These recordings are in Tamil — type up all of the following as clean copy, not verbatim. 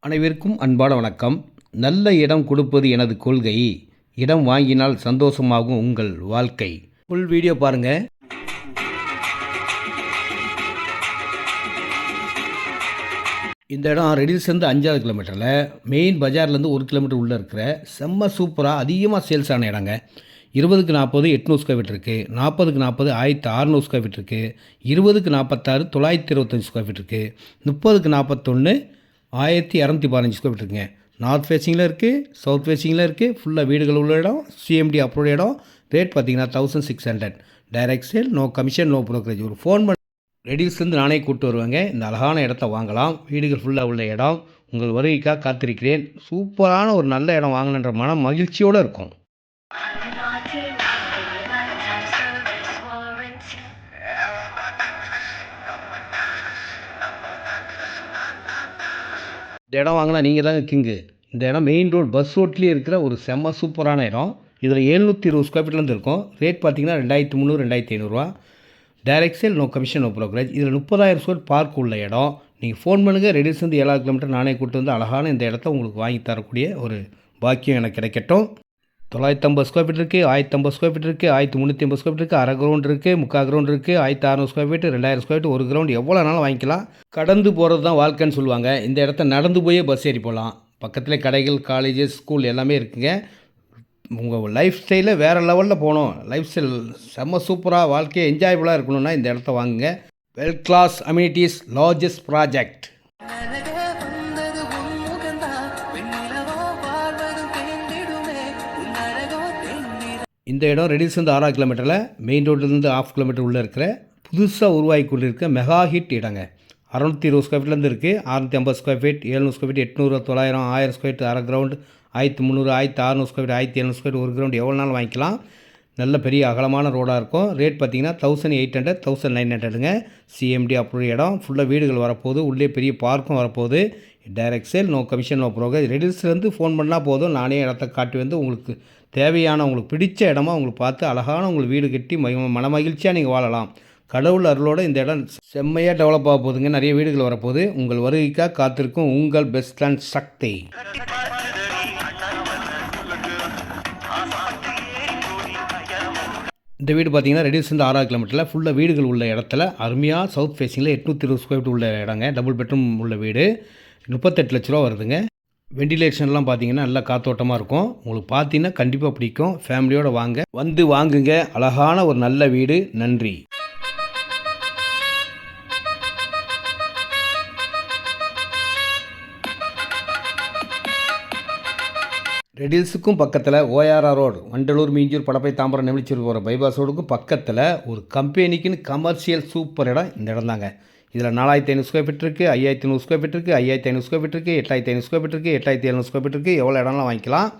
அனைவருக்கும் அன்பான வணக்கம். நல்ல இடம் கொடுப்பது எனது கொள்கை. இடம் வாங்கினால் சந்தோஷமாகும் உங்கள் வாழ்க்கை. ஃபுல் வீடியோ பாருங்கள். இந்த இடம் ரெடில்ஸ்லேருந்து 5வது கிலோமீட்டரில் மெயின் பஜார்லேருந்து 1 கிலோமீட்டர் உள்ளே இருக்கிற செம்ம சூப்பராக அதிகமாக சேல்ஸ் ஆன இடங்க. 20க்கு 40 800 ஸ்கொயர் ஃபீட் இருக்குது, 40க்கு 40 1600 ஸ்கொயர் ஃபீட் இருக்குது, 20க்கு 46 925 ஸ்கொயர் ஃபீட் இருக்குது, 30க்கு 41 1215 ஸ்கொயர் ஃபீட் இருக்குங்க. நார்த் ஃபேஸிங்கில் இருக்குது, சவுத் ஃபேஸிங்கில் இருக்குது. ஃபுல்லாக வீடுகள் உள்ள இடம், சிஎம்டி அப்ரூவ்ட் இடம். ரேட் பார்த்தீங்கன்னா 1600. Direct sale, no commission, no brokerage. ஒரு ஃபோன் பண்ணி ரெடில்ஸ்லேருந்து நானே கூப்பிட்டு வருவாங்க. இந்த அழகான இடத்த வாங்கலாம். வீடுகள் ஃபுல்லாக உள்ள இடம். உங்கள் வருகைக்காக காத்திருக்கிறேன். சூப்பரான ஒரு நல்ல இடம் வாங்கணுன்ற மன மகிழ்ச்சியோடு இருக்கும். இந்த இடம் வாங்கினா நீங்கள் தாங்க கிங்கு. இந்த இடம் மெயின் ரோடு பஸ் ரோட்லேயே இருக்கிற ஒரு செம்ம சூப்பரான இடம். இதில் 720 ஸ்கொயர் ஃபீட்லேருந்து இருக்கும். ரேட் பார்த்தீங்கன்னா 2300 2500 direct sale, no commission, no brokerage. இதில் 30,000 ஸ்கொயர் பார்க் உள்ள இடம். நீங்கள் ஃபோன் பண்ணுங்கள். ரெடில்ஸ்லேருந்து 7 கிலோமீட்டர் நானே கூப்பிட்டு வந்து அழகான இந்த இடத்த உங்களுக்கு வாங்கி தரக்கூடிய ஒரு பாக்கியம் எனக்கு கிடைக்கட்டும். 950 ஸ்கொயர் ஃபீட் இருக்குது, 1050 ஸ்கொயர் ஃபீட் இருக்குது, 1350 ஸ்கொயர் ஃபீட் இருக்குது, அரை கிரவுண்ட் இருக்குது, முக்கால் கிரவுண்ட் இருக்குது, 1600 ஸ்கொயர் ஃபீட், 2000 ஸ்கொயர் ஃபீட், ஒரு கிரவுண்ட் எவ்வளோ நாளும் வாங்கிக்கலாம். கடந்து போகிறது தான் வாழ்க்கைன்னு சொல்லுவாங்க. இந்த இடத்த நடந்து போயே பஸ் ஏறி போகலாம். பக்கத்தில் கடைகள், காலேஜஸ், ஸ்கூல் எல்லாமே இருக்குங்க. உங்கள் லைஃப் ஸ்டைலை வேறு லெவலில் போகணும், லைஃப் ஸ்டைல் செம்ம சூப்பராக வாழ்க்கையை என்ஜாயபுளாக இருக்கணும்னா இந்த இடத்த வாங்குங்க. Well class amenities, largest project. இந்த இடம் ரெடில்ஸ்லேருந்து 6 கிலோமீட்டரில் மெயின் ரோட்லேருந்து 1/2 கிலோமீட்டர் உள்ளே இருக்கிற புதுசாக உருவாகி கொண்டிருக்க மெகா ஹிட் இடங்க. 620 ஸ்கொயர் ஃபீட்லேருந்து இருக்குது. 650 square feet, 700 square feet, 800 900 1000 square feet, அரை ground, 1300 1600 square feet, 1700 square feet, ஒரு கிரவுண்ட் எவ்வளோ நாள் வாங்கிக்கலாம். நல்ல பெரிய அகலமான ரோடாக இருக்கும். ரேட் பார்த்தீங்கன்னா 1800 1900ங்க. சிஎம்டி அப்ரூவ் இடம். ஃபுல்லாக வீடுகள் வரப்போகுது. உள்ளே பெரிய பார்க்கும் வரப்போகுது. Direct sale, no commission, no brokerage. ரெடில்ஸ்லேருந்து ஃபோன் பண்ணால் போதும், நானே இடத்த காட்டி வந்து உங்களுக்கு தேவையான உங்களுக்கு பிடிச்ச இடமா உங்களுக்கு பார்த்து அழகான உங்களுக்கு வீடு கட்டி மன மகிழ்ச்சியாக நீங்கள் வாழலாம். கடவுள் அருளோடு இந்த இடம் செம்மையாக டெவலப் ஆக போகுதுங்க. நிறைய வீடுகள் வரப்போகுது. உங்கள் வருகைக்காக காத்திருக்கும் உங்கள் பெஸ்ட் அண்ட் சக்தி. இந்த வீடு பார்த்தீங்கன்னா ரெடில்ஸ்லேருந்து 6 கிலோமீட்டரில் ஃபுல்லாக வீடுகள் உள்ள இடத்துல அருமையாக சவுத் ஃபேஸிங்கில் 820 ஸ்கொயர் ஃபீட் உள்ள இடங்க. டபுள் பெட்ரூம் உள்ள வீடு. 38 லட்ச ரூபா வருதுங்க. வெண்டிலேஷன்லாம் பார்த்தீங்கன்னா நல்லா காத்தோட்டமாக இருக்கும். உங்களுக்கு பார்த்தீங்கன்னா கண்டிப்பாக பிடிக்கும். ஃபேமிலியோடு வாங்க, வந்து வாங்குங்க. அழகான ஒரு நல்ல வீடு. நன்றி. ரெடில்ஸுக்கும் பக்கத்தில் ஓஆர்ஆர் ரோடு, வண்டலூர், மீஞ்சூர், படப்பை, தாம்பரம், நெமிலிச்சூர் போகிற பைபாஸ் ரோடுக்கும் பக்கத்தில் ஒரு கம்பெனிக்குன்னு கமர்ஷியல் சூப்பர் இடம் இந்த இடம் தாங்க. இதில் 4500 ஸ்கொயர் ஃபீட் இருக்குது, 5500 ஸ்கொயர் ஃபீட் இருக்குது, 5500 ஸ்கொயர் ஃபீட் இருக்குது, 8500 ஸ்கொயர் ஃபீட் இருக்குது, 8700 ஸ்கொயர் ஃபீட் இருக்குது. எவ்வளோ இடம்லாம் வாங்கிக்கலாம்.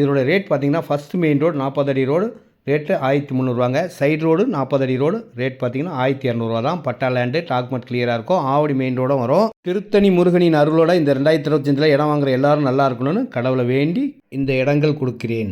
இதோட ரேட் பார்த்தீங்கன்னா ஃபஸ்ட்டு மெயின் ரோடு 40 அடி ரோடு, ரேட்டு 1300. சைடு ரோடு 40 அடி ரோடு, ரேட் பார்த்தீங்கன்னா 1200 தான். பட்டா லேண்டு, டாக்குமெண்ட் கிளியராக இருக்கும். ஆவடி மெயின் ரோடும் வரும். திருத்தணி முருகனின் அருளோட இந்த 2025 இடம் வாங்குற எல்லாரும் நல்லா இருக்கணும்னு கடவுளை வேண்டி இந்த இடங்கள் கொடுக்கிறேன்.